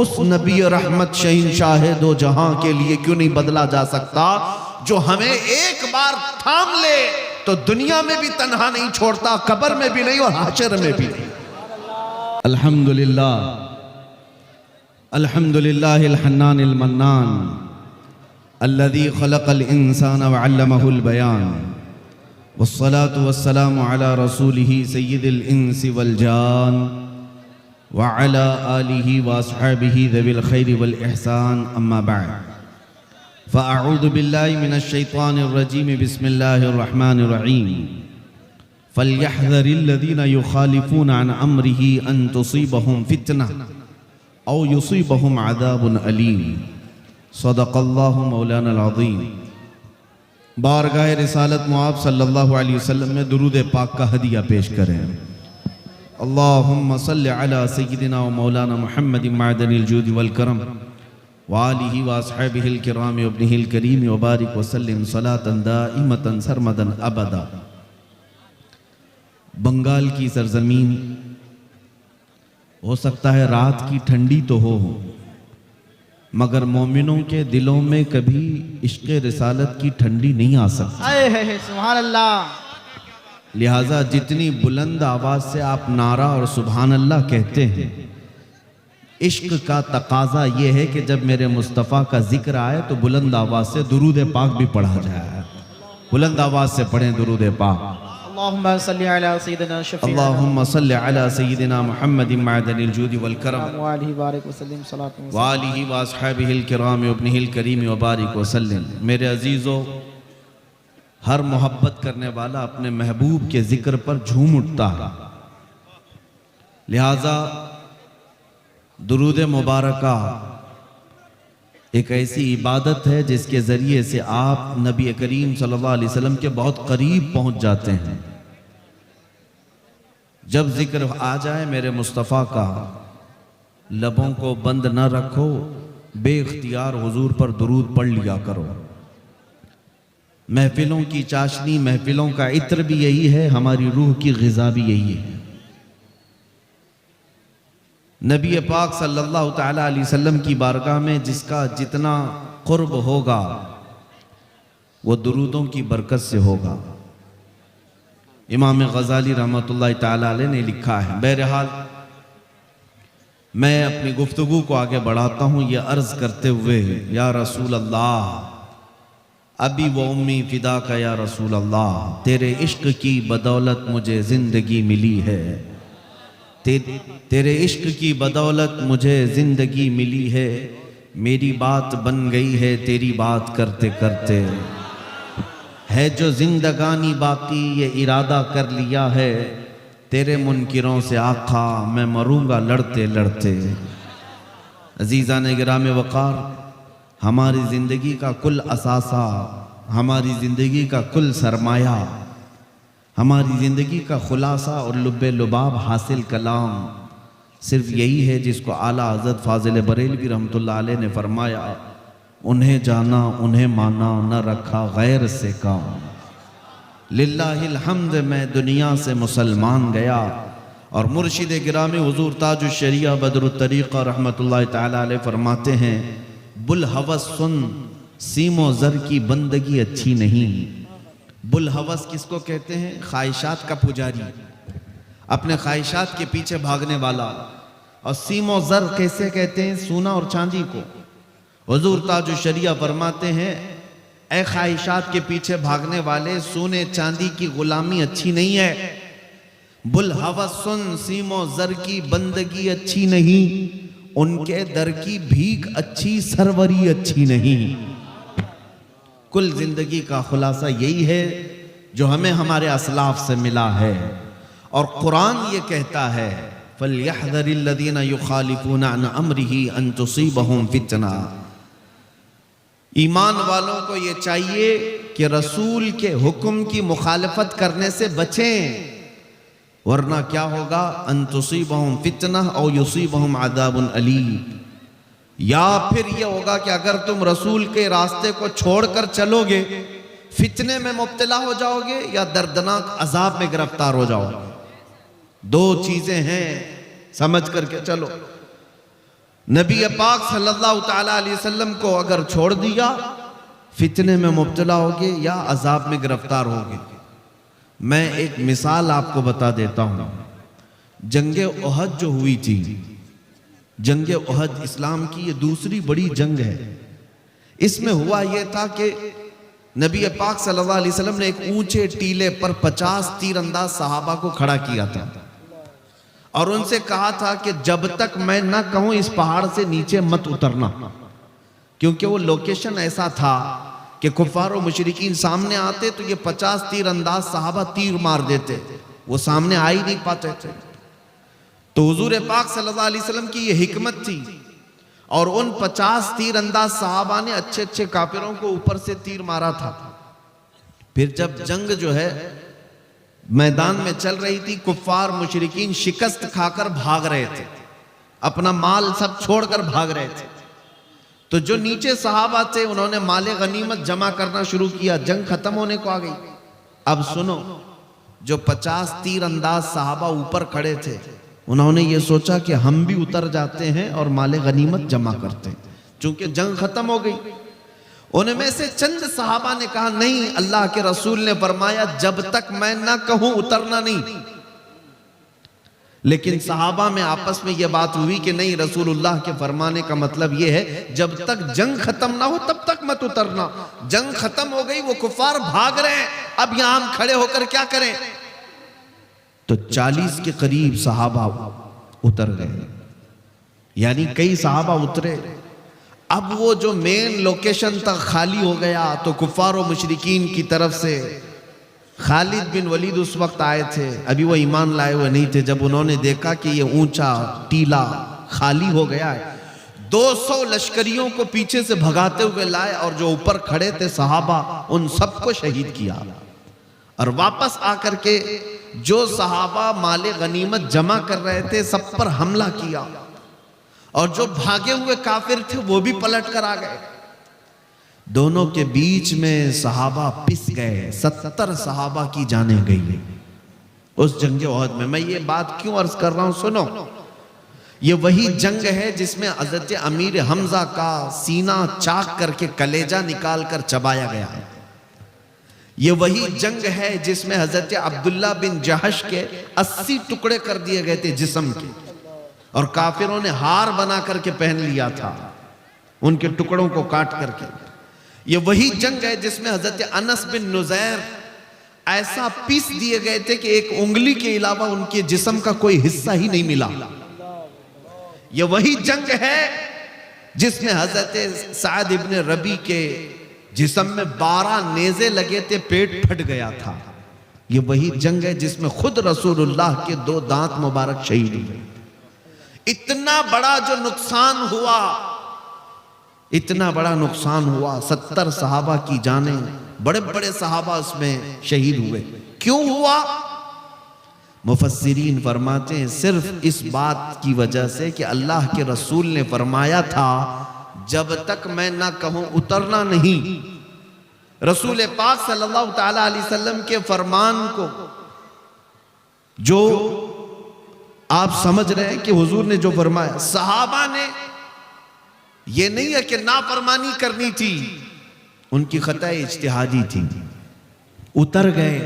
उस नबी रहमत शहंशाह दो जहां के लिए क्यों नहीं बदला जा सकता, जो हमें एक बार थाम ले तो दुनिया में भी तन्हा नहीं छोड़ता, कब्र में भी नहीं और हाशर में भी नहीं। अल्हम्दुलिल्लाह अल्हम्दुलिल्लाहिल हन्नानिल मन्नान अल्लज़ी खलक़ल इंसान व अल्लमहुल बयान वस्सलातु वस्सलामु अला रसूलिही सय्यिदिल इंसि वल जान व अला आलिही व अस्हाबिही ज़विल खैरि वल इहसान, अम्मा बअद फ़अऊज़ु बिल्लाहि मिनश शैतानिर रजीम, बिस्मिल्लाहिर रहमानिर रहीम। फ़ल्यहज़रिल्लज़ीना युख़ालिफ़ूना अन अम्रिही अन तुसीबहुम फ़ितना औ युसीबहुम अज़ाबुन अलीम। सदक़ल्लाहु मौलानल अज़ीम। बारगाह रिसालत मुआब सल्लल्लाहु अलैहि वसल्लम में दुरूद पाक का हदिया पेश करें। अल्लाहुम्मा सल्लि अला सय्यिदिना व मौलाना मुहम्मदिन मअदनिल जूदि वल करम व आलिहि व अस्हाबिहिल किराम व इब्निहिल करीम व बारिक व सल्लिम सलातन दाइमतन सरमदन अबदा। बंगाल की सरजमीन, हो सकता है रात की ठंडी तो हो, मगर मोमिनों के दिलों में कभी इश्क़ रिसालत की ठंडी नहीं आ सकती। सुभान अल्लाह। लिहाजा जितनी बुलंद आवाज से आप नारा और सुभान अल्लाह कहते हैं, इश्क का तकाजा यह है कि जब मेरे मुस्तफ़ा का जिक्र आए तो बुलंद आवाज से दुरूद पाक भी पढ़ा जाए। बुलंद आवाज से पढ़ें दुरूद पाक। अल्लाहुम्मा सल्लि अला सय्यिदिना शफ़ीअना अल्लाहुम्मा सल्लि अला सय्यिदिना मुहम्मदिन मअदनिल जूदि वल करम व आलिहि बारिक व सल्लिम सलातन व आलिहि व अस्हाबिहिल किराम व इब्निहिल करीम व बारिक व सल्लिम। मेरे अजीज़ों, हर मोहब्बत करने वाला अपने महबूब के जिक्र पर झूम उठता है। लिहाजा दुरूद मुबारका एक ऐसी इबादत है जिसके ज़रिए से आप नबी करीम सल्लल्लाहु अलैहि वसल्लम के बहुत करीब पहुंच जाते हैं। जब जिक्र आ जाए मेरे मुस्तफ़ा का, लबों को बंद न रखो, बेख्तियार हुजूर पर दुरूद पढ़ लिया करो। महफिलों की चाशनी, महफिलों का इत्र भी यही है, हमारी रूह की ग़िज़ा भी यही है। नबी पाक सल्लल्लाहु ताला अलैहि वसल्लम की बारगाह में जिसका जितना क़ुर्ब होगा वो दुरूदों की बरकत से होगा। इमाम ग़ज़ाली रहमतुल्लाहि ताला अलैह ने लिखा है। बहरहाल मैं अपनी गुफ्तगू को आगे बढ़ाता हूँ ये अर्ज़ करते हुए, या रसूल अल्लाह अभी वो उम्मी फ़िदा का, या रसूल अल्लाह तेरे इश्क की बदौलत मुझे ज़िंदगी मिली है, तेरे इश्क की बदौलत मुझे ज़िंदगी मिली है, मेरी बात बन गई है तेरी बात करते करते, है जो जिंदगानी बाकी ये इरादा कर लिया है, तेरे मुनकिरों से आका मैं मरूंगा लड़ते लड़ते। अजीज़ान गिराम वक़ार, हमारी ज़िंदगी का कुल असासा, हमारी ज़िंदगी का कुल सरमाया, हमारी ज़िंदगी का खुलासा और लुब्बे लुबाब हासिल कलाम सिर्फ यही है जिसको आला हज़रत फ़ाज़िल बरेलवी रहमतुल्लाह अलैह ने फरमाया, उन्हें जाना उन्हें माना न रखा गैर से काम। लिल्लाहिल हम्द, मैं दुनिया से मुसलमान गया। और मुर्शिद गिरामी हुज़ूर ताजुश शरिया बदरुत तरीक़ा रहमतुल्लाह ताला अलैह फरमाते हैं, बुल हवस सुन, सीमो ज़र की बंदगी अच्छी नहीं। बुल हवस किसको कहते हैं? ख्वाहिशात का पुजारी, अपने ख्वाहिशात के पीछे भागने वाला। और सीमो ज़र कैसे कहते हैं? सोना और चांदी को। हुज़ूर ताजुश शरिया फरमाते हैं, ए ख्वाहिशात के पीछे भागने वाले, सोने चांदी की गुलामी अच्छी नहीं है। बुल हवस सुन, सीमो ज़र की बंदगी अच्छी नहीं, उनके दर की भीख अच्छी, सरवरी अच्छी नहीं। कुल जिंदगी का खुलासा यही है जो हमें हमारे असलाफ से मिला है। और कुरान ये कहता है, फल्यहज़रिल्लज़ीना युखालिफूना अन अम्रिही अन तुसीबहुम फितना। ईमान वालों को ये चाहिए कि रसूल के हुक्म की मुखालफत करने से बचें, वरना क्या होगा? अन तुसीबहुम फितना औ युसीबहुम अज़ाबुन अलीम। या फिर ये होगा कि अगर तुम रसूल के रास्ते को छोड़कर चलोगे, फितने में मुब्तला हो जाओगे या दर्दनाक अजाब में गिरफ्तार हो जाओगे। दो चीजें हैं, समझ करके चलो। नबी पाक सल्लल्लाहु ताला अलैहि वसल्लम को अगर छोड़ दिया, फितने में मुब्तला होगे या अजाब में गिरफ्तार होगे। मैं एक मिसाल आपको बता देता हूं। जंगे उहद जो हुई थी, जंगे उहद इस्लाम की ये दूसरी बड़ी जंग है। इसमें हुआ यह था कि नबी पाक सल्लल्लाहु अलैहि वसल्लम ने एक ऊंचे टीले पर 50 तीरंदाज सहाबा को खड़ा किया था और उनसे कहा था कि जब तक मैं ना कहूं इस पहाड़ से नीचे मत उतरना, क्योंकि वो लोकेशन ऐसा था कि कुफार और मुशरिकीन सामने आते तो ये 50 तीरंदाज सहाबा तीर मार देते, वो सामने आ ही नहीं पाते थे। तो हुजूर पाक सल्लल्लाहु अलैहि वसल्लम की ये हिकमत थी और उन 50 तीरंदाज सहाबा ने अच्छे अच्छे काफिरों को ऊपर से तीर मारा था। फिर जब जंग जो है मैदान में चल रही थी, कुफ्फार मुशरिकीन शिकस्त खाकर भाग रहे थे, अपना माल सब छोड़कर भाग रहे थे। तो जो नीचे सहाबा थे उन्होंने माले गनीमत जमा करना शुरू किया। जंग खत्म होने को आ गई। अब सुनो, जो 50 तीरंदाज सहाबा ऊपर खड़े थे उन्होंने ये सोचा कि हम भी उतर जाते हैं और माले गनीमत जमा करते हैं, चूंकि जंग खत्म हो गई। उनमें से चंद सहाबा ने कहा नहीं, अल्लाह के रसूल ने फरमाया जब तक मैं ना कहूं उतरना नहीं। लेकिन सहाबा में आपस में यह बात हुई कि नहीं, रसूलुल्लाह के फरमाने का मतलब यह है जब तक जंग खत्म ना हो तब तक मत उतरना। जंग खत्म हो गई, वो कुफार भाग रहे हैं, अब यहां हम खड़े होकर क्या करें। तो 40 के करीब सहाबा उतर गए, यानी कई सहाबा उतरे। अब वो जो मेन लोकेशन तक खाली हो गया तो कुफार और मुशरिकीन की तरफ से खालिद बिन वलीद उस वक्त आए थे, अभी वो ईमान लाए हुए नहीं थे। जब उन्होंने देखा कि ये ऊंचा टीला खाली हो गया है, 200 लश्करियों को पीछे से भगाते हुए लाए और जो ऊपर खड़े थे सहाबा उन सबको शहीद किया। और वापस आकर के जो सहाबा माले गनीमत जमा कर रहे थे सब पर हमला किया और जो भागे हुए काफिर थे वो भी पलट कर आ गए। दोनों के बीच में सहाबा पिस गए, 70 सहाबा की जानें गई उस जंग उहद में। मैं ये बात क्यों अर्ज कर रहा हूं, सुनो। ये वही जंग है जिसमें हजरत अमीर हमजा का सीना चाक करके कलेजा निकाल कर चबाया गया है। ये वही जंग है जिसमें हजरत अब्दुल्ला बिन जहश के 80 टुकड़े कर दिए गए थे जिस्म के, और काफिरों ने हार बना करके पहन लिया था उनके टुकड़ों को काट करके। ये वही जंग है जिसमें हजरत अनस बिन नुज़ैर ऐसा पीस दिए गए थे कि एक उंगली के अलावा उनके जिस्म का कोई हिस्सा ही नहीं मिला। ये वही जंग है जिसमें हजरत साद इब्न रबी के जिस्म में 12 नेज़े लगे थे, पेट फट गया था। ये वही जंग है जिसमें खुद रसूलुल्लाह के 2 दांत मुबारक शहीद हुए। इतना बड़ा जो नुकसान हुआ, इतना बड़ा नुकसान हुआ, 70 सहाबा की जानें, बड़े बड़े सहाबा उसमें शहीद हुए। क्यों हुआ? मुफस्सिरीन फरमाते हैं सिर्फ इस बात की वजह से कि अल्लाह के रसूल ने फरमाया था जब तक मैं ना कहूं उतरना नहीं। रसूल पाक सल्लल्लाहु ताला अलैहि वसल्लम के फरमान को जो आप समझ रहे हैं कि हुजूर ने जो फरमाया, सहाबा ने ये नहीं है कि नाफरमानी करनी थी, उनकी खता इज्तिहादी थी, उतर गए,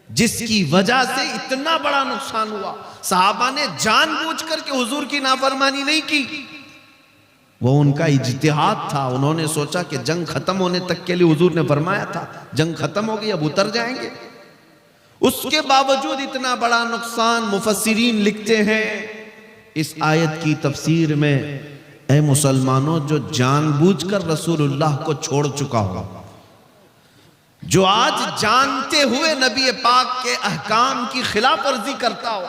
जिसकी वजह से इतना बड़ा नुकसान हुआ। सहाबा ने जानबूझकर के हुजूर की नाफरमानी नहीं की, वो उनका इज्तिहाद था। उन्होंने सोचा कि जंग खत्म होने तक के लिए हुजूर ने फरमाया था जंग खत्म हो गई, अब उतर जाएंगे। उसके बावजूद इतना बड़ा नुकसान। मुफस्सिरीन लिखते हैं इस आयत की तफसीर में, ऐ मुसलमानों, जो जानबूझकर रसूलुल्लाह को छोड़ चुका हो, जो आज जानते हुए नबी पाक के अहकाम की खिलाफ वर्जी करता हो,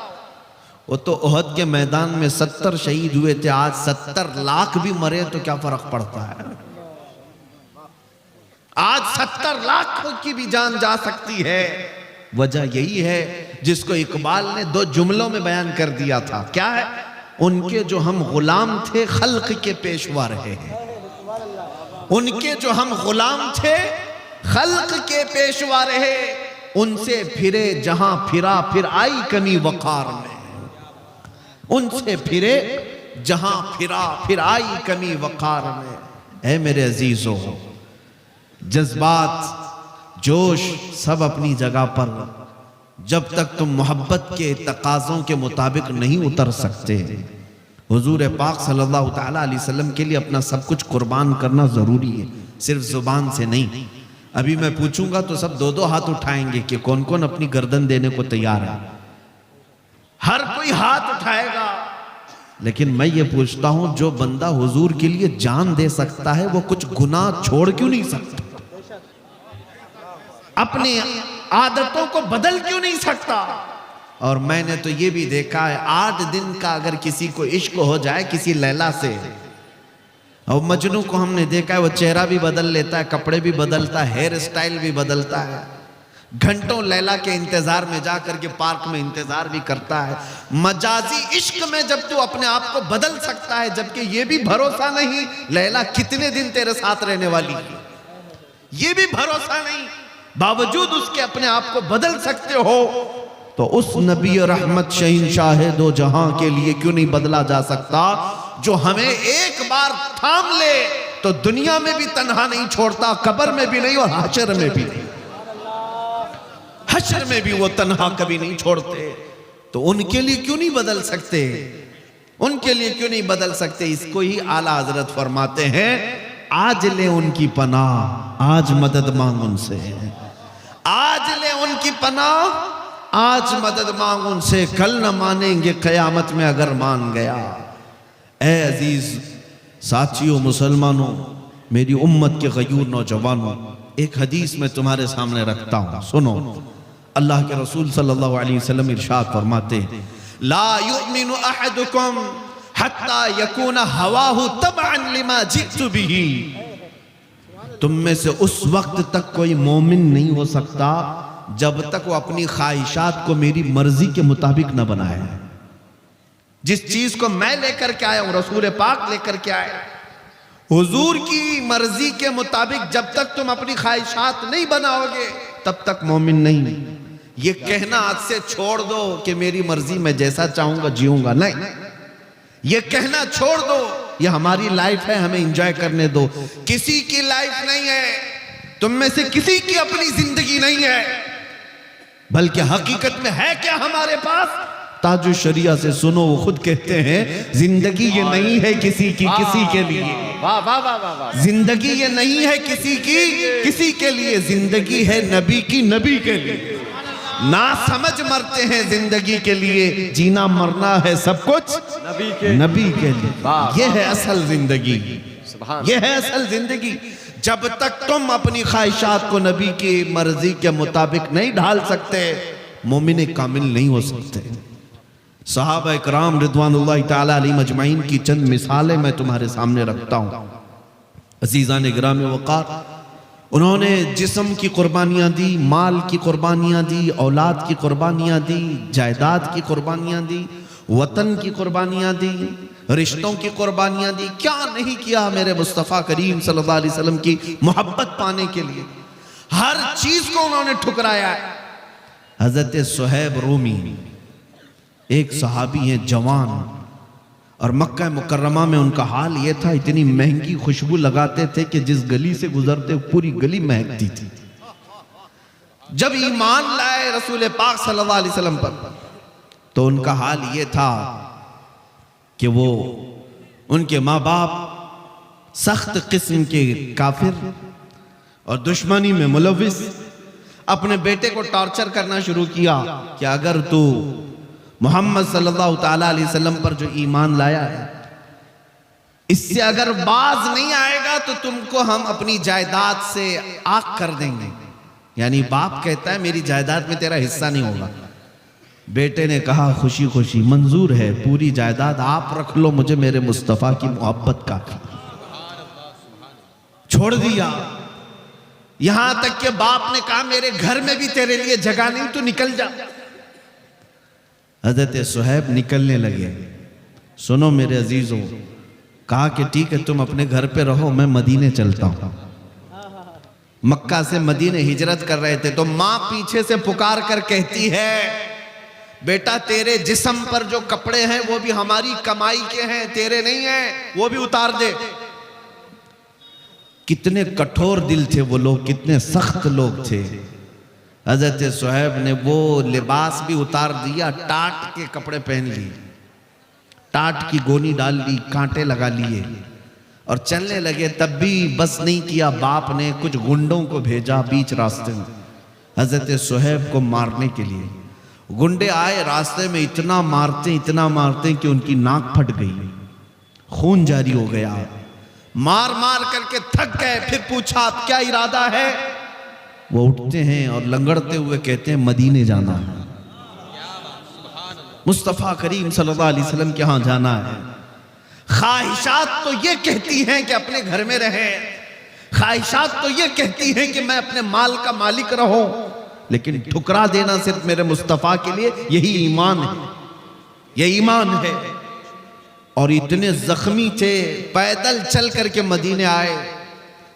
वो तो उहद के मैदान में 70 शहीद हुए थे, आज 70 लाख भी मरे तो क्या फर्क पड़ता है। आज 70 लाख की भी जान जा सकती है। वजह यही है जिसको इकबाल ने 2 जुमलों में बयान कर दिया था। क्या है? उनके जो हम गुलाम थे खल्क के पेशवा रहे हैं। उनके जो हम गुलाम थे खल्क के पेशवा रहे, उनसे फिरे जहां फिरा फिर आई कमी वकार में, उनसे फिरे जहां फिरा फिर आई कमी वकार में। ऐ मेरे अजीजों, जज्बात जोश सब अपनी जगह पर, जब तक तुम मोहब्बत के तकाज़ों के मुताबिक नहीं उतर सकते, हुजूर पाक सल्लल्लाहु ताला अलैहि वसल्लम के लिए अपना सब कुछ कुर्बान करना जरूरी है, सिर्फ जुबान से नहीं। अभी मैं पूछूंगा तो सब दो दो हाथ उठाएंगे कि कौन कौन अपनी गर्दन देने को तैयार है। हर कोई हाथ उठाएगा, लेकिन मैं ये पूछता हूं, जो बंदा हुजूर के लिए जान दे सकता है वो कुछ गुनाह छोड़ क्यों नहीं सकता? अपनी आदतों को बदल क्यों नहीं सकता? और मैंने तो ये भी देखा है, 8 दिन का अगर किसी को इश्क हो जाए किसी लैला से, और मजनू को हमने देखा है वो चेहरा भी बदल लेता है, कपड़े भी बदलता है, हेयर स्टाइल भी बदलता है, घंटों लैला के इंतजार में जा करके पार्क में इंतजार भी करता है। मजाजी इश्क में जब तू अपने आप को बदल सकता है, जबकि ये भी भरोसा नहीं लैला कितने दिन तेरे साथ रहने वाली है, ये भी भरोसा नहीं, बावजूद उसके अपने आप को बदल सकते हो, तो उस नबी रहमत शहींशाह दो जहां के लिए क्यों नहीं बदला जा सकता, जो हमें एक बार थाम ले तो दुनिया में भी तन्हा नहीं छोड़ता, कब्र में भी नहीं और हशर में भी नहीं। हशर में भी वो तन्हा कभी नहीं छोड़ते, तो उनके लिए क्यों नहीं बदल सकते? उनके लिए क्यों नहीं बदल सकते? इसको ही आला हजरत फरमाते हैं, आज ले उनकी पनाह, आज मदद मांग उनसे, आज ले उनकी पनाह, आज मदद मांग उनसे, कल न मानेंगे कयामत में अगर मान गया। ऐ अजीज साथियों, मुसलमानों, मेरी उम्मत के गयूर नौजवानों, एक हदीस में तुम्हारे सामने रखता हूं, सुनो। अल्लाह के रसूल सल्लल्लाहु अलैहि वसल्लम इरशाद फरमाते, ला युमिनु अहदुकुम हत्ता यकूना हवाहु तबअन लिमा जितु बिही। तुम में से उस वक्त तक कोई मोमिन नहीं हो सकता जब तक वो अपनी ख्वाहिशात को मेरी मर्जी के मुताबिक न बनाए। जिस चीज को मैं लेकर के आया हूं, रसूल पाक लेकर के आए, हुजूर की मर्जी के मुताबिक जब तक तुम अपनी ख्वाहिशात नहीं बनाओगे तब तक मोमिन नहीं। ये कहना आज से छोड़ दो कि मेरी मर्जी मैं जैसा चाहूंगा जीऊंगा, नहीं, ये कहना छोड़ दो, ये हमारी लाइफ है, हमें एंजॉय करने दो। किसी की लाइफ नहीं है, तुम में से किसी की अपनी जिंदगी नहीं है, बल्कि हकीकत में है क्या हमारे पास? ताजु शरिया से सुनो, वो खुद कहते हैं, जिंदगी ये नहीं है किसी की किसी के लिए, वाह वाह वाह वाह, जिंदगी ये नहीं है किसी की किसी के लिए, जिंदगी है नबी की नबी के लिए। ना समझ मरते हैं जिंदगी के लिए, जीना मरना है सब कुछ नबी के लिए। ये है असल जिंदगी, ये है असल जिंदगी। जब तक तुम अपनी ख्वाहिशात को नबी की मर्जी के मुताबिक नहीं ढाल सकते, मोमिन कामिल नहीं हो सकते। सहाबा इकराम रिदवानुल्लाह ताला अलैहिम अजमाइन की चंद मिसालें मैं तुम्हारे सामने रखता हूं। अजीज़ान गिरामी वक़ार, उन्होंने जिस्म की कुर्बानियां दी, माल की कुर्बानियां दी, औलाद की कुर्बानियां दी, जायदाद की कुर्बानियां दी, वतन की कुर्बानियां दी, रिश्तों की कुर्बानियां दी। क्या नहीं किया मेरे मुस्तफ़ा करीम सल्लल्लाहु अलैहि वसल्लम की मोहब्बत पाने के लिए, हर चीज को उन्होंने ठुकराया। हजरत सुहैब रूमी एक सहाबी हैं, जवान, और मक्का मुकर्रमा में उनका हाल ये था, इतनी महंगी खुशबू लगाते थे कि जिस गली से गुजरते पूरी गली महकती थी। जब ईमान लाए रसूल पाक सल्लल्लाहु अलैहि वसल्लम पर, तो उनका हाल ये था कि वो, उनके माँ बाप सख्त किस्म के काफिर और दुश्मनी में मुलविस, अपने बेटे को टॉर्चर करना शुरू किया कि अगर तू मोहम्मद सल्लल्लाहु ताला अलैहि वसल्लम पर जो ईमान लाया है, इससे अगर बाज नहीं आएगा तो तुमको हम अपनी जायदाद से आग कर देंगे। यानी बाप कहता है मेरी जायदाद में तेरा हिस्सा नहीं होगा। बेटे ने कहा खुशी खुशी, मंजूर है, पूरी जायदाद आप रख लो, मुझे मेरे मुस्तफ़ा की मोहब्बत का। छोड़ दिया। यहां तक कि बाप ने कहा मेरे घर में भी तेरे लिए जगह नहीं, तू निकल जा। हजरत सुहैब निकलने लगे। सुनो मेरे अजीजों, कहा कि ठीक है तुम अपने घर पे रहो, मैं मदीने चलता हूं। मक्का से मदीने हिजरत कर रहे थे, तो मां पीछे से पुकार कर कहती है, बेटा तेरे जिस्म पर जो कपड़े हैं वो भी हमारी कमाई के हैं, तेरे नहीं हैं, वो भी उतार दे। कितने कठोर दिल थे वो लोग, कितने सख्त लोग थे। हजरत सुहैब ने वो लिबास भी उतार दिया, टाट के कपड़े पहन लिए, टाट की गोनी डाल ली, कांटे लगा लिए और चलने लगे। तब भी बस नहीं किया, बाप ने कुछ गुंडों को भेजा बीच रास्ते में हजरत सुहैब को मारने के लिए। गुंडे आए, रास्ते में इतना मारते कि उनकी नाक फट गई, खून जारी हो गया। मार मार करके थक गए। फिर पूछा आप क्या इरादा है? वो उठते हैं और लंगड़ते हुए कहते हैं मदीने जाना है, मुस्तफ़ा करीम सल्लल्लाहु अलैहि वसल्लम के यहाँ जाना है। ख्वाहिशात तो ये कहती हैं कि अपने घर में रहें, ख्वाहिशात तो ये कहती हैं कि मैं अपने माल का मालिक रहूं, लेकिन ठुकरा देना सिर्फ मेरे मुस्तफ़ा के लिए, यही ईमान है, यही ईमान है। और इतने जख्मी थे, पैदल चल करके मदीने आए।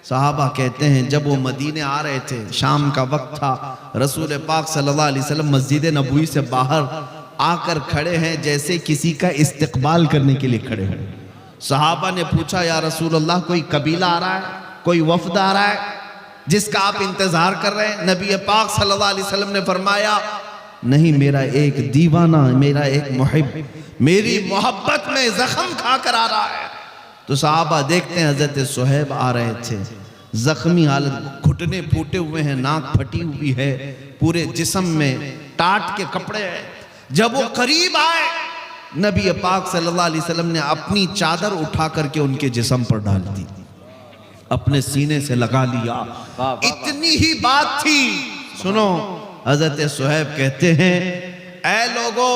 सहाबा कहते हैं जब वो मदीने आ रहे थे, शाम का वक्त था, रसूल पाक सल्लल्लाहु अलैहि वसल्लम मस्जिद नबवी से बाहर आकर खड़े हैं, जैसे किसी का इस्तकबाल करने के लिए खड़े हैं। सहाबा ने पूछा या रसूल अल्लाह कोई कबीला आ रहा है, कोई वफद आ रहा है जिसका आप इंतजार कर रहे हैं? नबी पाक सल्लल्लाहु अलैहि वसल्लम ने फरमाया नहीं, मेरा एक दीवाना, मेरा एक मुहिब मेरी मोहब्बत में जख्म खाकर आ रहा है। तो सहाबा देखते हैं हजरत सुहैब आ रहे थे, जख्मी हालत, घुटने फूटे हुए हैं, नाक फटी हुई है, पूरे जिस्म में टाट के कपड़े हैं। जब वो करीब आए, नबी पाक सल्लल्लाहु अलैहि वसल्लम ने अपनी चादर उठा करके उनके जिस्म पर डाल दी, अपने सीने से लगा लिया। इतनी ही बात थी। सुनो, हजरत सुहैब कहते हैं ऐ लोगों,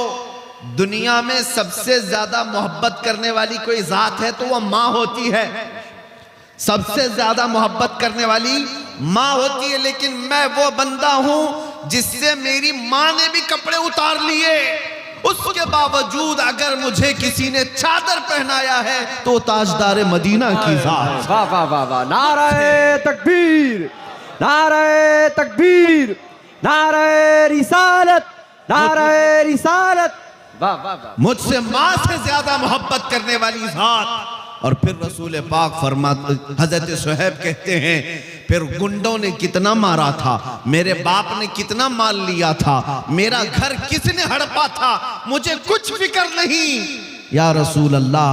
दुनिया में सबसे ज्यादा मोहब्बत करने वाली कोई जात है तो वह माँ होती है, सबसे ज्यादा मोहब्बत करने वाली माँ होती है। लेकिन मैं वो बंदा हूं जिससे मेरी माँ ने भी कपड़े उतार लिए, उसके बावजूद अगर मुझे किसी ने चादर पहनाया है तो ताजदार मदीना की जात। वाह वाह वाह वाह, नारे तकबीर, नारे तकबीर, नारे रिसालत, नारे रिसालत। वाह वाह वाह, मुझसे माँ से ज्यादा मोहब्बत करने वाली जात। और फिर रसूल पाक फरमाते, हजरत सुहैब कहते हैं फिर गुंडों ने कितना मारा था, मेरे बाप ने कितना माल लिया था, मेरा घर किसने हड़पा था, मुझे कुछ फिक्र नहीं। या रसूल अल्लाह,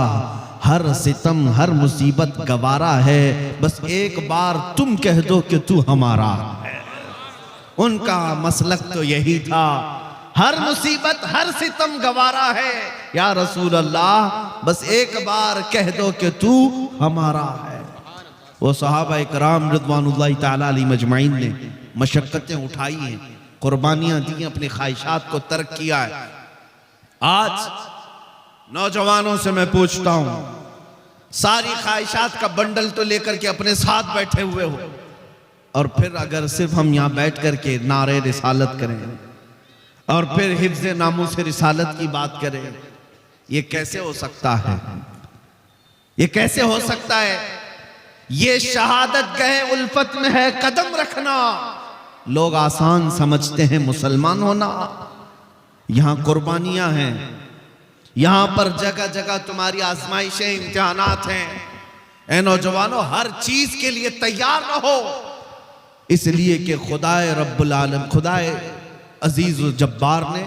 हर सितम हर मुसीबत गवारा है, बस एक बार तुम कह दो कि तू हमारा है। उनका मसलक तो यही था, हर मुसीबत हर सितम गवारा है, या रसूल अल्लाह बस एक बार कह दो कि तू हमारा है। वो सहाबा इकराम रिदवानुल्लाहि ताला अलैहिम अजमाइन ने मशक्कतें उठाई हैं, कुर्बानियां दी, अपनी ख्वाहिशात को तर्क किया है। आज नौजवानों से मैं पूछता हूं, सारी ख्वाहिशात का बंडल तो लेकर के अपने साथ बैठे हुए हो, और फिर अगर सिर्फ हम यहाँ बैठ करके नारे रिसालत करें और फिर हिफ्ज़े नामूस रिसालत की बात करें, ये कैसे हो सकता है? ये कैसे हो सकता है? ये शहादत गए उल्फत में है कदम रखना। लोग आसान समझते हैं मुसलमान होना, यहां कुर्बानियां हैं, यहां पर जगह जगह तुम्हारी आजमाइशें, इम्तिहानात हैं। ऐ नौजवानों, हर चीज के लिए तैयार रहो, इसलिए कि खुदाए रब्बुल आलम, खुदाए अजीज व जब्बार ने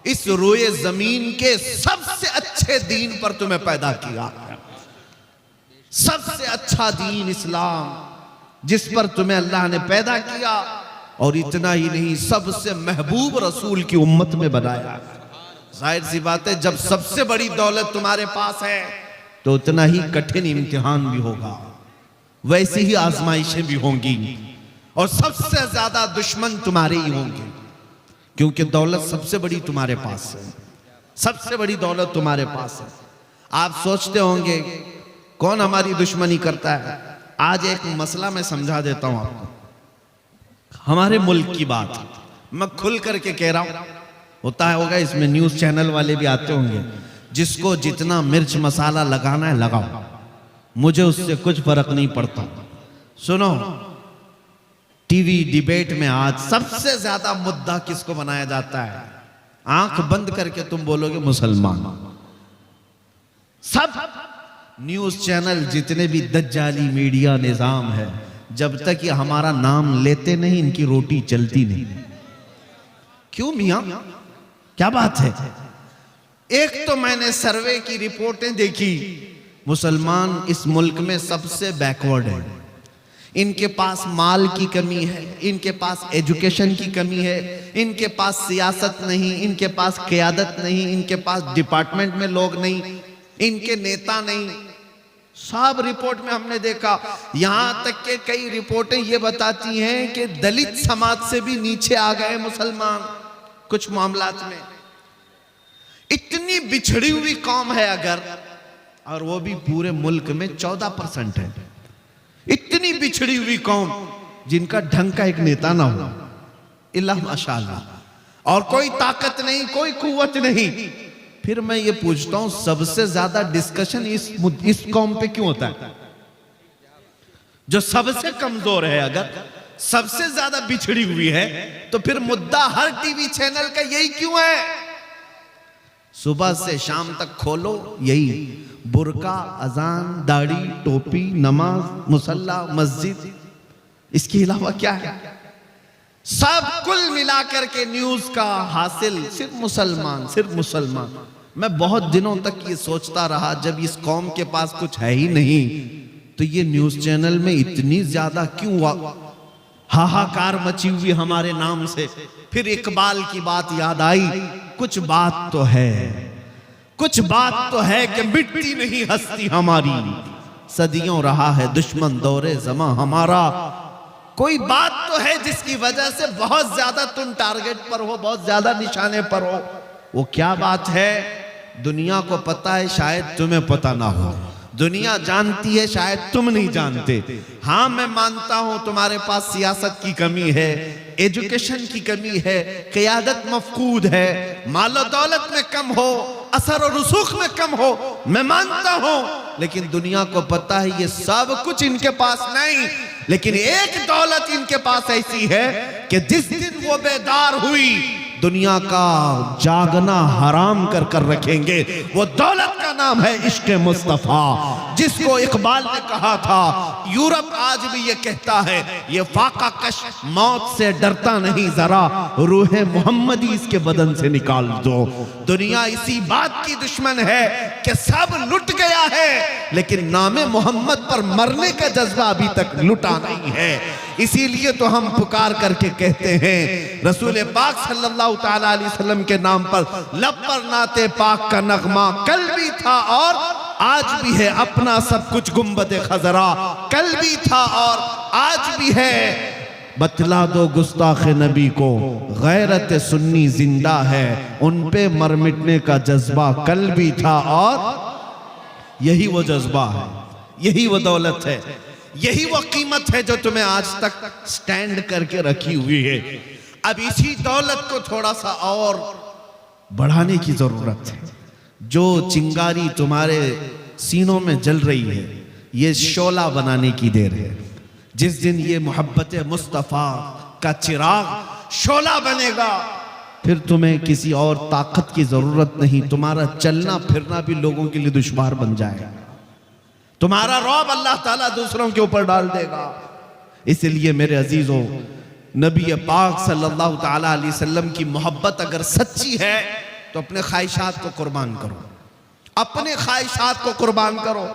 इस रोए जमीन के सबसे अच्छे दीन पर तुम्हें पैदा किया। सबसे अच्छा दीन इस्लाम, जिस पर तुम्हें अल्लाह ने पैदा किया, और इतना ही नहीं, सबसे महबूब रसूल की उम्मत में बनाया। जाहिर सी बात है, जब सबसे बड़ी दौलत तुम्हारे पास है तो उतना ही कठिन इम्तिहान भी होगा, वैसी ही आजमाइशें भी होंगी, और सबसे ज्यादा दुश्मन तुम्हारे ही होंगे, क्योंकि दौलत सबसे बड़ी तुम्हारे पास है, सबसे बड़ी दौलत तुम्हारे पास है। आप सोचते होंगे कौन हमारी दुश्मनी करता है? आज एक मसला मैं समझा देता हूं आपको, हमारे मुल्क की बात मैं खुल करके कह रहा हूं। होता है होगा, इसमें न्यूज चैनल वाले भी आते होंगे, जिसको जितना मिर्च मसाला लगाना है लगाओ, मुझे उससे कुछ फर्क नहीं पड़ता। सुनो, टीवी डिबेट में आज सबसे ज्यादा मुद्दा किसको बनाया जाता है? आंख बंद करके तुम बोलोगे मुसलमान। सब न्यूज चैनल जितने भी दज्जाली मीडिया निजाम है, जब तक ये हमारा नाम लेते नहीं इनकी रोटी चलती नहीं। क्यों मियां, क्या बात है? एक तो मैंने सर्वे की रिपोर्टें देखी, मुसलमान इस मुल्क में सबसे बैकवर्ड है। इनके पास माल की कमी है, इनके पास एजुकेशन की कमी है, इनके पास सियासत नहीं, इनके पास क़यादत नहीं, इनके पास डिपार्टमेंट में लोग नहीं, इनके नेता नहीं। सब रिपोर्ट में हमने देखा, यहां तक के कई रिपोर्टें ये बताती हैं कि दलित समाज से भी नीचे आ गए मुसलमान कुछ मामलात में। इतनी बिछड़ी हुई कौम है अगर, और वो भी पूरे मुल्क में 14% है। इतनी बिछड़ी हुई कौम जिनका ढंग का एक नेता ना हो, इल्ला माशाअल्लाह, और कोई ताकत नहीं, कोई कुव्वत नहीं। फिर मैं ये पूछता हूं, सबसे ज्यादा डिस्कशन इस कौम पे क्यों होता है? जो सबसे कमजोर है, अगर सबसे ज्यादा बिछड़ी हुई है, तो फिर मुद्दा हर टीवी चैनल का यही क्यों है? सुबह से शाम तक खोलो यही, बुर्का, अजान, दाढ़ी, टोपी, नमाज, मुसल्ला, मस्जिद, इसके अलावा क्या है? सब कुल मिलाकर के न्यूज का हासिल सिर्फ मुसलमान, सिर्फ मुसलमान। मैं बहुत दिनों तक ये सोचता रहा, जब इस कौम के पास कुछ है ही नहीं तो ये न्यूज चैनल में इतनी ज्यादा क्यों हाहाकार मची हुई हमारे नाम से। फिर इकबाल की बात याद आई, कुछ बात तो है, कुछ बात तो है कि मिटती नहीं हस्ती हमारी, सदियों रहा है दुश्मन दौरे ज़मा हमारा। कोई बात तो है जिसकी वजह से बहुत ज्यादा तुम टारगेट पर हो, बहुत ज्यादा निशाने पर हो। वो क्या बात है? दुनिया को पता है, शायद तुम्हें पता ना हो। दुनिया जानती है, शायद तुम नहीं जानते। हाँ, मैं मानता हूं तुम्हारे पास सियासत की कमी है, एजुकेशन की कमी है, क़यादत मफकूद है, मालो दौलत में कम हो, असर और रसूख में कम हो, मैं मानता हूं। लेकिन दुनिया को पता है ये सब कुछ इनके पास नहीं। लेकिन एक दौलत इनके पास ऐसी है कि जिस दिन वो बेदार हुई, दुनिया का जागना हराम कर कर रखेंगे। वो दौलत का नाम है इश्क मुस्तफा, जिसको इकबाल ने कहा था। यूरोप आज भी ये कहता है, ये फाका कश मौत से डरता नहीं, जरा रूह मोहम्मदी इसके बदन से निकाल दो। दुनिया इसी बात की दुश्मन है कि सब लुट गया है, लेकिन नामे मोहम्मद पर मरने का जज्बा अभी तक लुटा नहीं है। इसीलिए तो हम पुकार करके कहते हैं, रसूल पाक सल्लल्लाहु ताला अलैहि वसल्लम के नाम पर लब पर नाते पाक का नगमा कल भी था और आज भी है। अपना सब कुछ गुंबद खजरा कल भी था और आज भी है। बतला दो गुस्ताख नबी को, गैरत सुन्नी जिंदा है, उन पे मर मिटने का जज्बा कल भी था और यही वो जज्बा है, यही वो दौलत है, यही वो कीमत है जो तुम्हें आज तक स्टैंड करके रखी हुई है। अब इसी दौलत को थोड़ा सा और बढ़ाने की जरूरत है। जो चिंगारी तुम्हारे सीनों में जल रही है, ये शोला बनाने की देर है। जिस दिन ये मोहब्बत मुस्तफ़ा का चिराग शोला बनेगा, फिर तुम्हें किसी और ताकत की जरूरत नहीं। तुम्हारा चलना फिरना भी लोगों के लिए दुश्वार बन जाएगा। तुम्हारा रौब अल्लाह ताला दूसरों के ऊपर डाल देगा। इसलिए मेरे अजीजों, नबी पाक सल्लल्लाहु ताला अलैहि वसल्लम की मोहब्बत अगर सच्ची है तो अपने ख्वाहिशात को कुर्बान करो, अपने ख्वाहिशात को कुर्बान करो।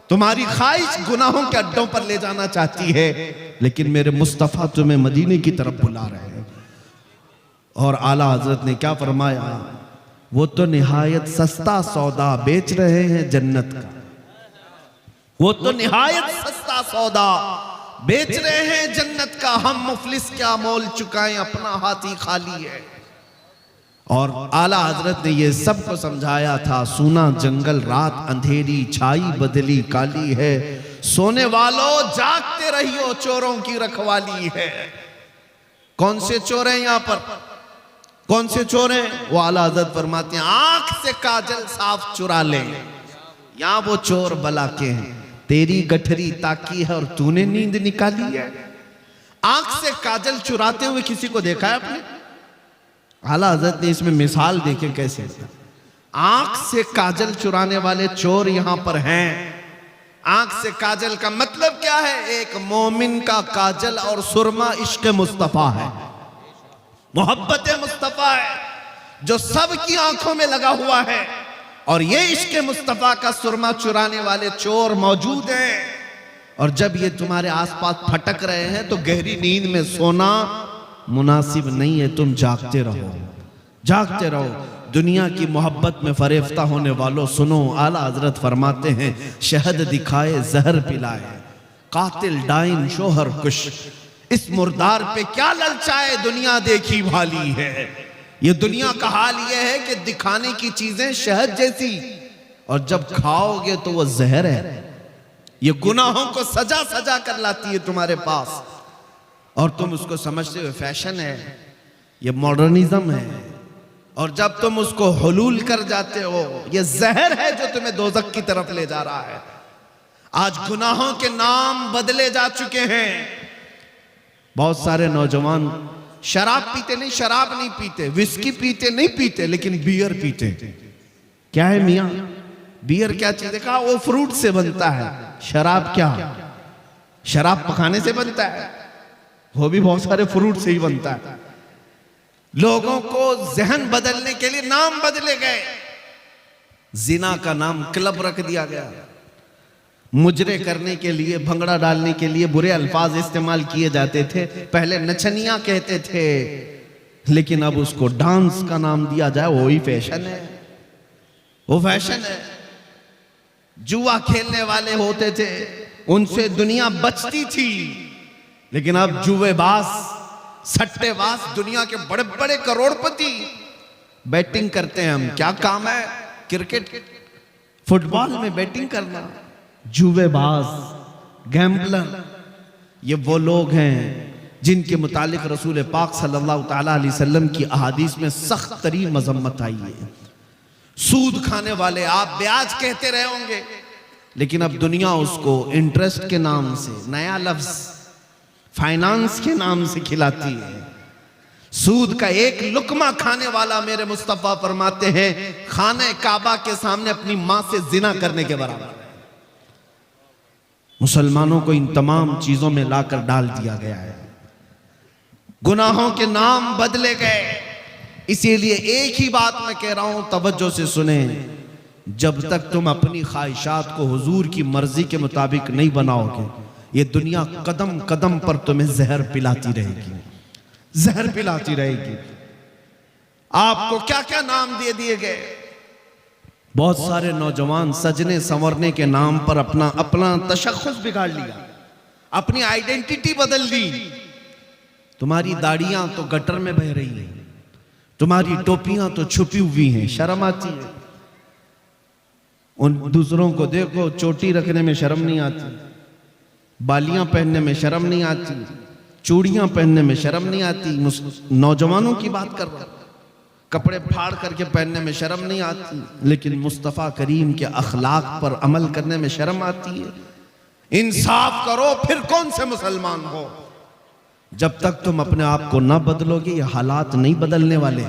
तुम्हारी ख्वाहिश गुनाहों के अड्डों पर ले जाना चाहती है, लेकिन मेरे मुस्तफ़ा तुम्हें मदीने की तरफ बुला रहे हैं। और आला हजरत ने क्या फरमाया, वो तो निहायत सस्ता सौदा बेच रहे हैं जन्नत का, वो तो निहायत सस्ता सौदा बेच रहे हैं जन्नत का। हम मुफलिस क्या मोल चुकाएं, अपना हाथ ही खाली है। और आला हजरत ने ये सबको समझाया था, सूना जंगल रात अंधेरी छाई बदली काली है, सोने वालों जागते रहियो चोरों की रखवाली है। कौन से चोर हैं यहाँ पर, कौन से चोर हैं? वो आला हजरत फरमाते हैं, आंख से काजल साफ चुरा ले, यहाँ वो चोर बला के हैं। तेरी गठरी ताकी है और तूने नींद निकाली है। आंख से काजल चुराते हुए किसी को देखा है आपने? आला हजरत ने इसमें मिसाल देखे कैसे, आंख से काजल चुराने वाले चोर यहां पर हैं। आंख से काजल का मतलब क्या है? एक मोमिन का काजल और सुरमा इश्क मुस्तफा है, मोहब्बत मुस्तफा है जो सबकी आंखों में लगा हुआ है। और ये इश्क मुस्तफा का सुरमा चुराने वाले चोर मौजूद हैं। और जब ये तुम्हारे आसपास फटक रहे हैं तो गहरी नींद में सोना मुनासिब नहीं है। तुम जागते रहो, जागते रहो। दुनिया की मोहब्बत में फरेफ्ता होने वालों सुनो, आला हजरत फरमाते हैं शहद दिखाए जहर पिलाए, कातिल डाइन शोहर कुश, इस मुर्दार पे क्या ललचाए, दुनिया देखी भाली है। ये दुनिया का हाल ये है कि दिखाने की चीजें शहद जैसी, और जब खाओगे तो वो जहर है। ये गुनाहों को सजा सजा कर लाती है तुम्हारे पास, और तुम उसको समझते हो फैशन है, ये मॉडर्निज्म है। और जब तुम उसको हुलूल कर जाते हो, ये जहर है जो तुम्हें दोजख की तरफ ले जा रहा है। आज गुनाहों के नाम बदले जा चुके हैं। बहुत सारे नौजवान शराब पीते नहीं, शराब नहीं पीते, विस्की पीते नहीं पीते, लेकिन बियर पीते। क्या है मियां, बियर क्या चीज? देखा, वो फ्रूट से बनता है। शराब क्या? शराब पकाने से बनता है, वो भी बहुत सारे फ्रूट से ही बनता है। लोगों को जहन बदलने के लिए नाम बदले गए। जिना का नाम क्लब रख दिया गया, मुजरे करने के लिए, भंगड़ा डालने के लिए बुरे अल्फाज इस्तेमाल किए जाते थे। पहले नचनिया कहते थे, लेकिन अब उसको डांस का नाम दिया जाए, वही फैशन है, वो फैशन है। जुआ खेलने वाले होते थे, उनसे दुनिया बचती थी, लेकिन अब जुएबाज, सट्टेबाज, दुनिया के बड़े बड़े करोड़पति बैटिंग करते हैं। हम क्या काम है? क्रिकेट, फुटबॉल में बैटिंग करना। जुएबाज, गैम्बलर, ये वो लोग हैं जिनके मुतालिक रसूल पाक सल्लल्लाहु ताला अलैहि वसल्लम की अहादीस में सख्त तरीन मजम्मत आई है। सूद खाने वाले, आप ब्याज कहते रहे होंगे, लेकिन अब दुनिया उसको इंटरेस्ट के नाम से, नया लफ्ज फाइनेंस के नाम से खिलाती है। सूद का एक लुकमा खाने वाला, मेरे मुस्तफा फरमाते हैं, खाने काबा के सामने अपनी मां से जिना करने के बराबर है। मुसलमानों को इन तमाम चीजों में लाकर डाल दिया गया है। गुनाहों के नाम बदले गए। इसीलिए एक ही बात मैं कह रहा हूं, तवज्जो से सुने, जब तक तुम अपनी ख्वाहिशात को हुजूर की मर्जी के मुताबिक नहीं बनाओगे, ये दुनिया कदम कदम पर तुम्हें जहर पिलाती रहेगी, जहर पिलाती रहेगी। आपको क्या क्या नाम दे दिए गए। बहुत सारे नौजवान सजने संवरने के नाम पर अपना तशख्खुस बिगाड़ लिया, अपनी आइडेंटिटी बदल ली। तुम्हारी दाढ़ियां तो गटर में बह रही हैं, तुम्हारी टोपियां तो छुपी हुई हैं, शर्म आती है। उन दूसरों को देखो, चोटी रखने में शर्म नहीं आती, बालियां पहनने में शर्म नहीं आती, चूड़ियां पहनने में शर्म नहीं आती। नौजवानों की बात कर रहा हूं, कपड़े फाड़ करके पहनने में शर्म नहीं आती, लेकिन मुस्तफ़ा करीम के अखलाक पर अमल करने में शर्म आती है। इंसाफ करो, फिर कौन से मुसलमान हो। जब तक तुम अपने आप को ना बदलोगे, ये हालात नहीं बदलने वाले।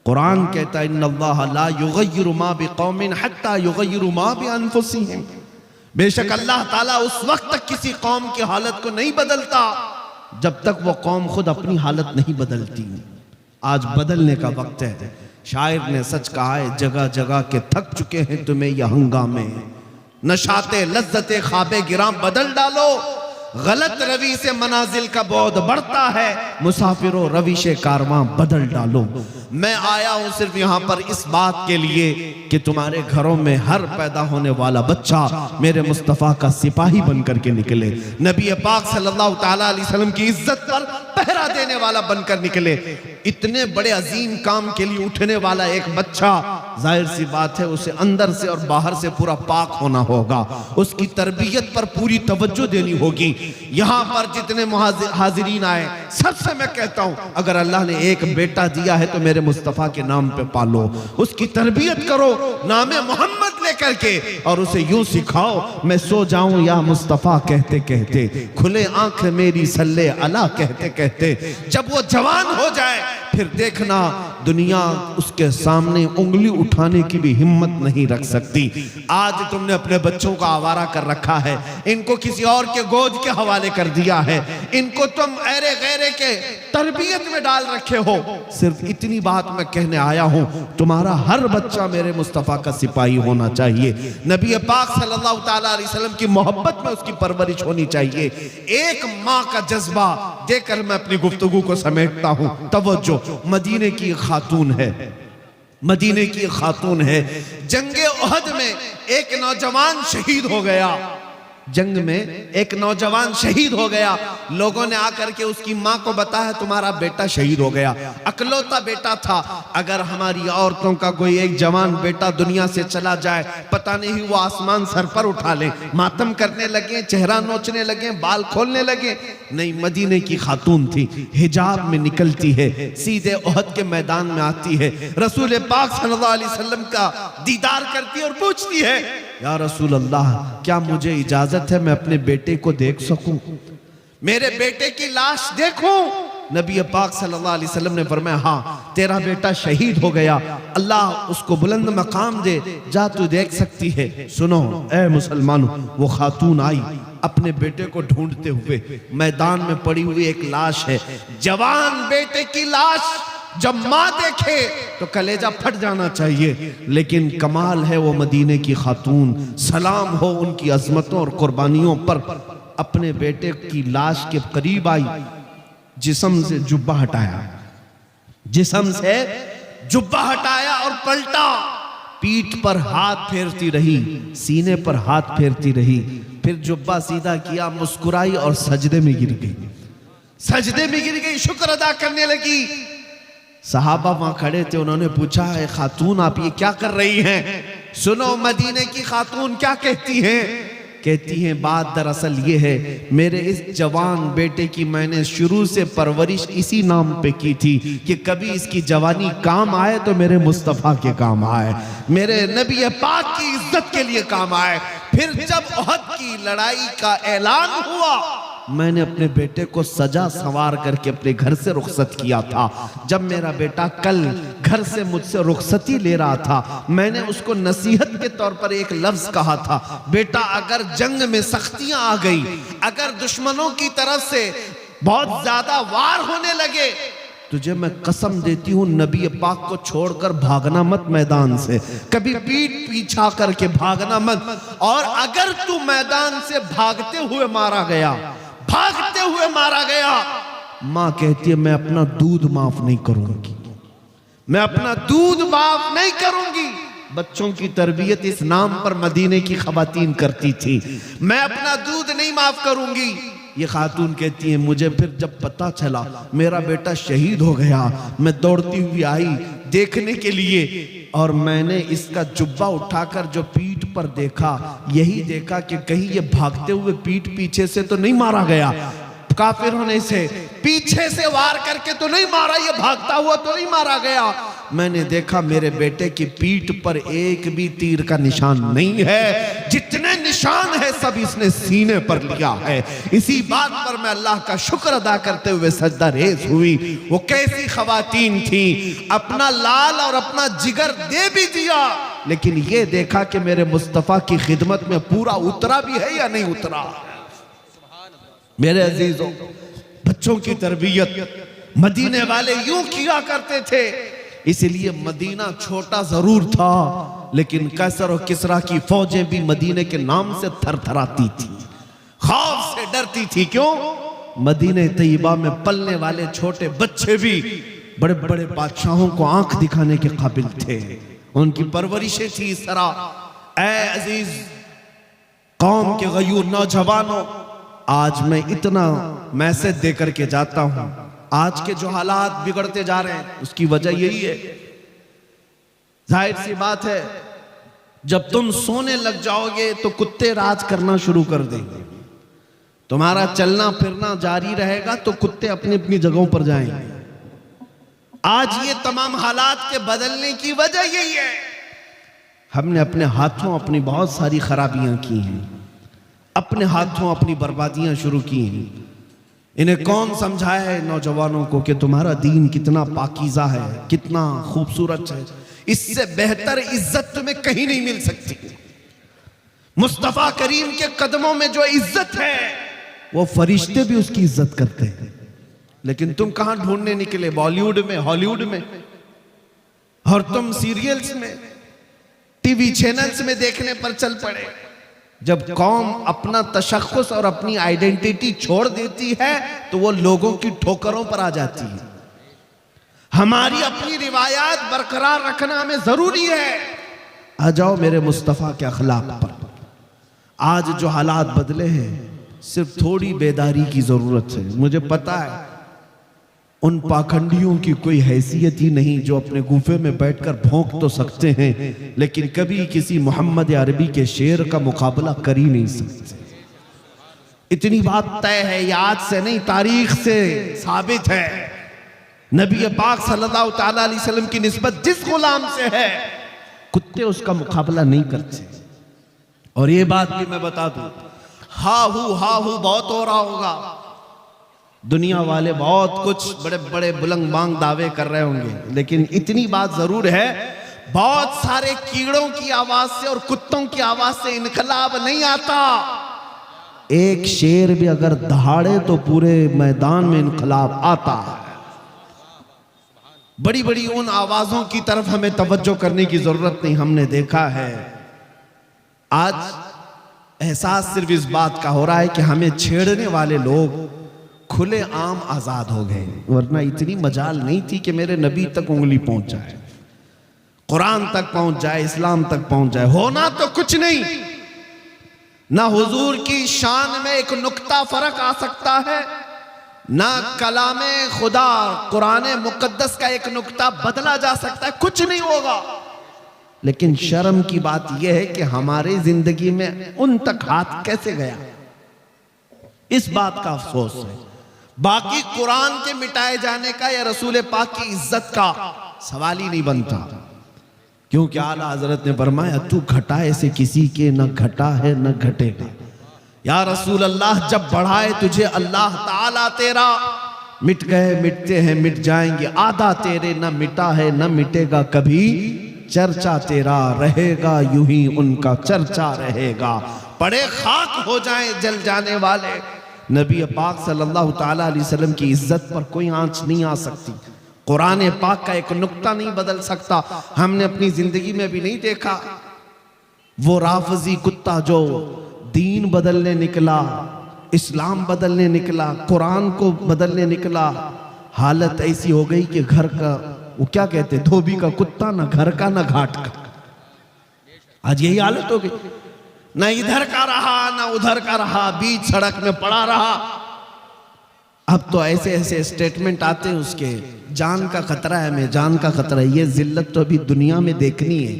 कुरान कहता है, इन्नल्लाह ला युगय्यिरु मा बिकौमिन हत्ता युगय्यिरु मा बिअनफुसिहिम। बेशक अल्लाह ताला उस वक्त तक किसी कौम की हालत को नहीं बदलता जब तक वो कौम खुद अपनी हालत नहीं बदलती। आज बदलने का वक्त है। शायर ने सच कहा है, जगह जगह के थक चुके हैं तुम्हें यह हंगामे, नशाते लज्जते ख्वाबे गिरां बदल डालो। गलत रवि से मनाजिल का बहुत बढ़ता है, मुसाफिरों रविश कारवां बदल डालो। मैं आया हूं सिर्फ यहां पर इस बात के लिए कि तुम्हारे घरों में हर पैदा होने वाला बच्चा मेरे मुस्तफ़ा का सिपाही बनकर के निकले, नबी पाक सल्लल्लाहु ताला अलैहि वसल्लम की इज्जत पर पहरा देने वाला बनकर निकले। इतने बड़े अजीम काम के लिए उठने वाला एक बच्चा, जाहिर सी बात है उसे अंदर से और बाहर से पूरा पाक होना होगा, उसकी तरबियत पर पूरी तवज्जो देनी होगी। यहां पर जितने हाजिरीन आए, सबसे मैं कहता हूं, अगर अल्लाह ने एक बेटा दिया है तो मेरे मुस्तफ़ा के नाम पे पालो, उसकी तरबियत करो नामे मोहम्मद लेकर के, और उसे यूं सिखाओ, मैं सो जाऊं या मुस्तफ़ा कहते कहते, खुले आंख मेरी सल्ले अला कहते कहते। जब वो जवान हो जाए फिर देखना दुनिया उसके सामने उंगली उठाने की भी हिम्मत नहीं रख सकती। आज तुमने अपने बच्चों को आवारा कर रखा है, इनको किसी और के गोद के हवाले कर दिया है, इनको तुम ऐरे गैरे के तरबियत में डाल रखे हो। सिर्फ इतनी बात मैं कहने आया हूं, तुम्हारा हर बच्चा मेरे मुस्तफा का सिपाही होना चाहिए। नबी पाक सल्लल्लाहु ताला अलैहि वसल्लम की मोहब्बत में उसकी परवरिश होनी चाहिए। एक माँ का जज्बा देकर मैं अपनी गुफ्तगू को समेटता हूं। तवज्जो, मदीने की खातून है, मदीने की खातून है। जंगे उहद में एक नौजवान शहीद हो गया, जंग में एक नौजवान शहीद हो गया। लोगों ने आकर के उसकी माँ को बताया तुम्हारा बेटा शहीद हो गया। अकलौता बेटा था। अगर हमारी औरतों का कोई एक जवान बेटा दुनिया से चला जाए, पता नहीं वो आसमान सर पर उठा ले, मातम करने लगे, चेहरा नोचने लगे, बाल खोलने लगे। नहीं, मदीने की खातून थी, हिजाब में निकलती है, सीधे उहद के मैदान में आती है, रसूल पाक सल्लल्लाहु अलैहि वसल्लम का दीदार करती है और पूछती है या रसूल अल्लाह, क्या मुझे इजाजत है मैं अपने बेटे को देख सकूं, मेरे बेटे की लाश देखूं? नबी पाक सल्लल्लाहु अलैहि वसल्लम ने फरमाया हाँ, तेरा बेटा शहीद हो गया, अल्लाह उसको बुलंद मकाम दे, जा तू देख सकती है। सुनो ए मुसलमानों, वो खातून आई अपने बेटे को ढूंढते हुए, मैदान में पड़ी हुई एक लाश है, जवान बेटे की लाश। जब माँ देखे तो कलेजा फट जाना चाहिए, लेकिन कमाल है वो मदीने की खातून, सलाम हो उनकी अजमतों और कुर्बानियों पर, अपने बेटे की लाश के करीब आई, जिस्म से जुब्बा हटाया, जिस्म से जुब्बा हटाया और पलटा, पीठ पर हाथ फेरती रही, सीने पर हाथ फेरती रही, फिर जुब्बा सीधा किया, मुस्कुराई और सजदे में गिर गई, सजदे में गिर गई, शुक्र अदा करने लगी। सहाबा वहां खड़े थे, उन्होंने पूछा है खातून आप ये क्या कर रही हैं? सुनो मदीने की खातून क्या कहती हैं। कहती हैं बात दरअसल ये है, मेरे इस जवान बेटे की मैंने शुरू से परवरिश इसी नाम पे की थी कि कभी इसकी जवानी काम आए तो मेरे मुस्तफा के काम आए, मेरे नबी पाक की इज्जत के लिए काम आए। फिर जब उहद की लड़ाई का ऐलान हुआ, मैंने अपने बेटे को सजा संवार करके अपने घर से रुखसत किया था। जब मेरा बेटा कल घर से मुझसे रुखसती ले रहा था, मैंने उसको नसीहत के तौर पर एक लफ्ज कहा था, बेटा अगर जंग में सख्तियां आ गई, अगर दुश्मनों की तरफ से बहुत ज्यादा वार होने लगे, तुझे मैं कसम देती हूँ नबी पाक को छोड़कर भागना मत मैदान से, कभी पीठ पीछा करके भागना मत, और अगर तू मैदान से भागते हुए मारा गया, भागते हुए मारा गया, मां कहती है मैं अपना दूध माफ नहीं करूंगी, मैं अपना दूध माफ नहीं करूंगी। बच्चों की तरबियत इस नाम पर मदीने की खवातीन करती थी, मैं अपना दूध नहीं माफ करूंगी। ये खातून कहती है मुझे फिर जब पता चला मेरा बेटा शहीद हो गया, मैं दौड़ती हुई आई देखने के लिए, और मैंने इसका जुब्बा उठाकर जो पीठ पर देखा, यही देखा कि कहीं ये भागते हुए पीठ पीछे से तो नहीं मारा गया, काफिर होने से पीछे से वार करके तो नहीं मारा, ये भागता हुआ तो नहीं मारा गया। मैंने देखा मेरे बेटे की पीठ पर एक भी तीर का निशान नहीं है, जितने निशान है सब इसने सीने पर लिया है। इसी बात पर मैं अल्लाह का शुक्र अदा करते हुए सजदा रेज हुई। वो कैसी खवातीन थी, अपना लाल और अपना जिगर दे भी दिया, लेकिन ये देखा कि मेरे मुस्तफा की खिदमत में पूरा उतरा भी है या नहीं उतरा। मेरे अजीजों, बच्चों की तरबियत मदीने वाले यूं किया करते थे, इसलिए मदीना छोटा जरूर था, लेकिन कैसर और किसरा की फौजें भी मदीने के नाम से थरथराती थी, खौफ से डरती थी। क्यों? मदीने तैयबा में पलने वाले छोटे बच्चे भी बड़े बड़े बादशाहों को आंख दिखाने के काबिल थे, उनकी परवरिशें थी इस तरह। ऐ अजीज कौम के गयूर नौजवानों, आज मैं इतना मैसेज देकर के जाता हूं, आज के जो हालात बिगड़ते जा रहे हैं उसकी वजह यही है। जाहिर सी बात है, जब तुम सोने लग जाओगे तो कुत्ते राज करना शुरू कर देंगे, तुम्हारा चलना फिरना जारी रहेगा तो कुत्ते अपनी अपनी जगहों पर जाएंगे। आज ये तमाम हालात के बदलने की वजह यही है, हमने अपने हाथों अपनी बहुत सारी खराबियां की हैं, अपने हाथों अपनी बर्बादियां शुरू की हैं। इन्हें कौन समझाए नौजवानों को कि तुम्हारा दीन कितना पाकीज़ा है, कितना खूबसूरत है। इससे बेहतर इज्जत तुम्हें कहीं नहीं मिल सकती। मुस्तफा करीम के कदमों में जो इज्जत है वो फरिश्ते भी उसकी इज्जत करते हैं। लेकिन तुम कहां ढूंढने निकले? बॉलीवुड में, हॉलीवुड में, और तुम सीरियल्स में, टीवी चैनल्स में देखने पर चल पड़े। जब कौम अपना तशख्खुस और अपनी आइडेंटिटी छोड़ देती है तो वो लोगों की ठोकरों पर आ जाती है। हमारी अपनी रिवायात बरकरार रखना हमें जरूरी है। आ जाओ मेरे मुस्तफा के अखलाक पर। आज जो हालात बदले हैं, सिर्फ थोड़ी बेदारी की जरूरत है। मुझे पता है उन पाखंडियों की कोई हैसियत ही नहीं जो अपने गुफे में बैठकर भौंक तो सकते हैं, लेकिन कभी किसी मोहम्मद अरबी के शेर का मुकाबला कर ही नहीं सकते। इतनी बात तय है, ये आज से नहीं, तारीख से साबित है। नबी पाक सल्लल्लाहु ताला अलैहि वसल्लम की निस्बत जिस गुलाम से है, कुत्ते उसका मुकाबला नहीं करते। और ये बात भी मैं बता दूं, हा हू बहुत हो रहा होगा। दुनिया वाले बहुत कुछ बड़े बड़े बुलंद बांग दावे कर रहे होंगे, लेकिन इतनी बात जरूर है, बहुत सारे कीड़ों की आवाज से और कुत्तों की आवाज से इनकलाब नहीं आता। एक शेर भी अगर दहाड़े तो पूरे मैदान में इनकलाब आता है। बड़ी बड़ी उन आवाजों की तरफ हमें तवज्जो करने की जरूरत नहीं। हमने देखा है आज एहसास सिर्फ इस बात का हो रहा है कि हमें छेड़ने वाले लोग खुले आम आजाद हो गए, वरना इतनी मजाल नहीं थी कि मेरे नबी तक उंगली पहुंच जाए, कुरान तक पहुंच जाए, इस्लाम तक पहुंच जाए। होना तो कुछ नहीं, ना हुजूर की शान में एक नुक्ता फर्क आ सकता है, ना कलामे खुदा कुरान मुकद्दस का एक नुक्ता बदला जा सकता है, कुछ नहीं होगा। लेकिन शर्म की बात यह है कि हमारी जिंदगी में उन तक हाथ कैसे गया, इस बात का अफसोस है। बाकी कुरान के मिटाए जाने का या रसूल पाक की इज्जत का सवाल ही नहीं बनता, क्योंकि आला हजरत ने फरमाया तू घटाए से किसी के न घटा है न घटेगा। या रसूल अल्लाह, जब बढ़ाए तुझे अल्लाह ताला तेरा, मिट गए मिटते हैं मिट जाएंगे, आधा तेरे न मिटा है न मिटेगा कभी, चर्चा तेरा रहेगा यूं ही उनका चर्चा रहेगा। पड़े खाक हो जाएं जल जाने वाले, नबी पाक सल्लल्लाहु ताला अलैहि वसल्लम की इज्जत पर कोई आंच नहीं आ सकती, कुरान पाक का एक नुक्ता नहीं बदल सकता। हमने अपनी जिंदगी में भी नहीं देखा वो राफजी कुत्ता जो दीन बदलने निकला, इस्लाम बदलने निकला, कुरान को बदलने निकला। हालत ऐसी हो गई कि घर का, वो क्या कहते, धोबी का कुत्ता, ना घर का ना घाट का। आज यही हालत हो गई, ना इधर का रहा ना उधर का रहा, बीच सड़क में पड़ा रहा। अब तो ऐसे ऐसे स्टेटमेंट आते हैं उसके, जान का खतरा है, मैं जान का खतरा है। ये जिल्लत तो अभी दुनिया में देखनी है,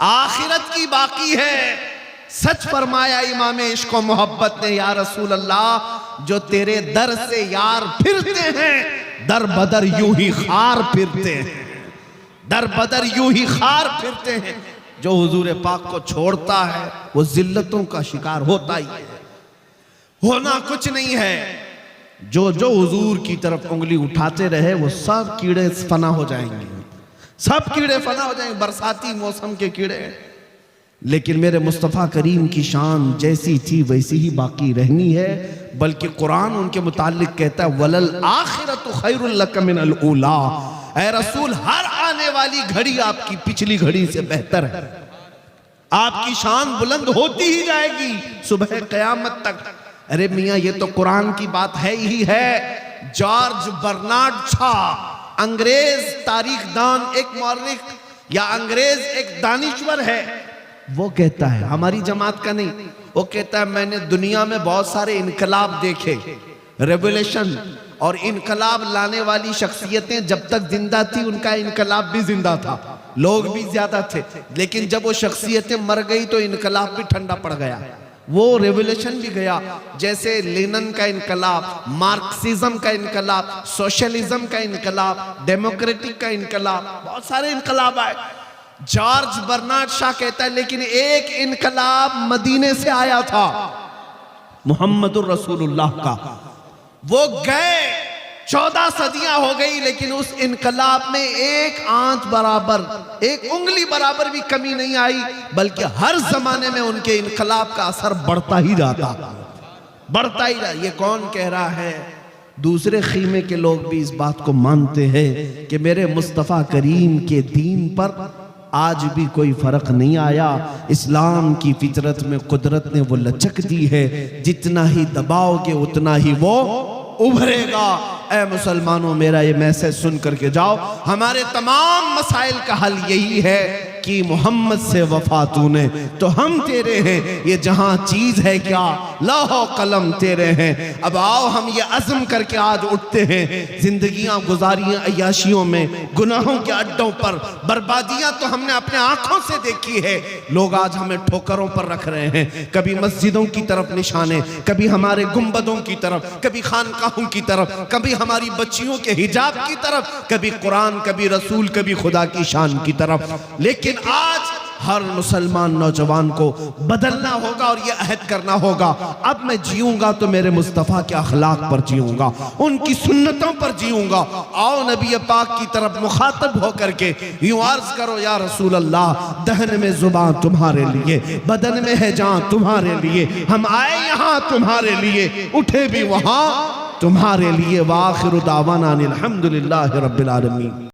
आखिरत की बाकी है। सच फरमाया इमाम इश्क व मोहब्बत ने, या रसूल अल्लाह, जो तेरे दर से यार फिरते हैं, दर बदर यूं ही खार फिरते हैं, दर बदर यूं ही खार फिरते हैं। जो हुजूर पाक को छोड़ता है वो जिल्लतों का शिकार होता ही है। होना कुछ नहीं है, जो जो हुजूर की तरफ उंगली उठाते रहे वो सब कीड़े फना हो जाएंगे, सब कीड़े फना हो जाएंगे, बरसाती मौसम के कीड़े। लेकिन मेरे मुस्तफ़ा करीम की शान जैसी थी वैसी ही बाकी रहनी है। बल्कि कुरान उनके मुतालिक कहता है, वलल आखिरतु खैरुल लक मिनल ऊला। ऐ रसूल, हर आने वाली घड़ी आपकी पिछली घड़ी से बेहतर है। आपकी शान बुलंद होती ही जाएगी सुबह क़यामत तक। अरे मियाँ, ये तो कुरान की बात है ही है। जॉर्ज बर्नार्ड शॉ, अंग्रेज तारीखदान, एक मौर्रिख या अंग्रेज एक दानिश्वर है, वो कहता है, हमारी जमात का नहीं, वो कहता है मैंने दुनिया में बहुत सारे इनकलाब देखे, रेवोल्यूशन, और इनकलाब लाने वाली शख्सियतें जब तक जिंदा थी उनका इनकलाब भी जिंदा था, लोग भी ज्यादा थे। लेकिन जब वो शख्सियतें मर गई तो इनकलाब भी ठंडा पड़ गया, वो रेवोल्यूशन भी गया। जैसे लेनिन का इनकलाब, मार्क्सिज्म का इनकलाब, सोशलिज्म का इनकलाब, डेमोक्रेटिक का इनकलाब, बहुत सारे इनकलाब आए। जॉर्ज बर्नार्ड शॉ कहता है लेकिन एक इनकलाब मदीने से आया था, मुहम्मदुर रसूलुल्लाह का। वो गए, 14 सदियां हो गई, लेकिन उस इनकलाब में एक आंच बराबर, एक उंगली बराबर भी कमी नहीं आई, बल्कि हर जमाने में उनके इनकलाब का असर बढ़ता ही जाता, बढ़ता ही रहा। ये कौन कह रहा है? दूसरे खीमे के लोग भी इस बात को मानते हैं कि मेरे मुस्तफ़ा करीम के दीन पर आज भी कोई फर्क नहीं आया। इस्लाम की फितरत में कुदरत ने वो लचक दी है, जितना ही दबाओगे उतना ही वो उभरेगा। ऐ मुसलमानों, मेरा ये मैसेज सुन करके जाओ। हमारे तमाम मसाइल का हल यही है कि मोहम्मद से वफा तूने तो हम तेरे हैं, ये जहां चीज है क्या लौह कलम तेरे हैं। अब आओ हम ये अज़्म करके आज उठते हैं। जिंदगियां गुजारियां अय्याशियों में, गुनाहों के अड्डों पर, बर्बादियां तो हमने अपने आंखों से देखी है। लोग आज हमें ठोकरों पर रख रहे हैं, कभी मस्जिदों की तरफ निशाने, कभी हमारे गुंबदों की तरफ, कभी खानकाहों की तरफ, कभी हमारी बच्चियों के हिजाब की तरफ, कभी कुरान, कभी रसूल, कभी खुदा की शान की तरफ। लेकिन आज हर मुसलमान नौजवान को बदलना होगा और यह अहद करना होगा, अब मैं जीऊंगा तो मेरे मुस्तफ़ा के अखलाक पर जीऊंगा, उनकी सुन्नतों पर जीऊंगा। आओ नबी पाक की तरफ मुखातब होकर के यूं अर्ज करो, या रसूल अल्लाह, दहन में जुबान तुम्हारे लिए, बदन में है जान तुम्हारे लिए, हम आए यहाँ तुम्हारे लिए, उठे भी वहां तुम्हारे लिए। वाखिरु दावाना अनिल हम्दुलिल्लाहि रब्बिल आलमीन।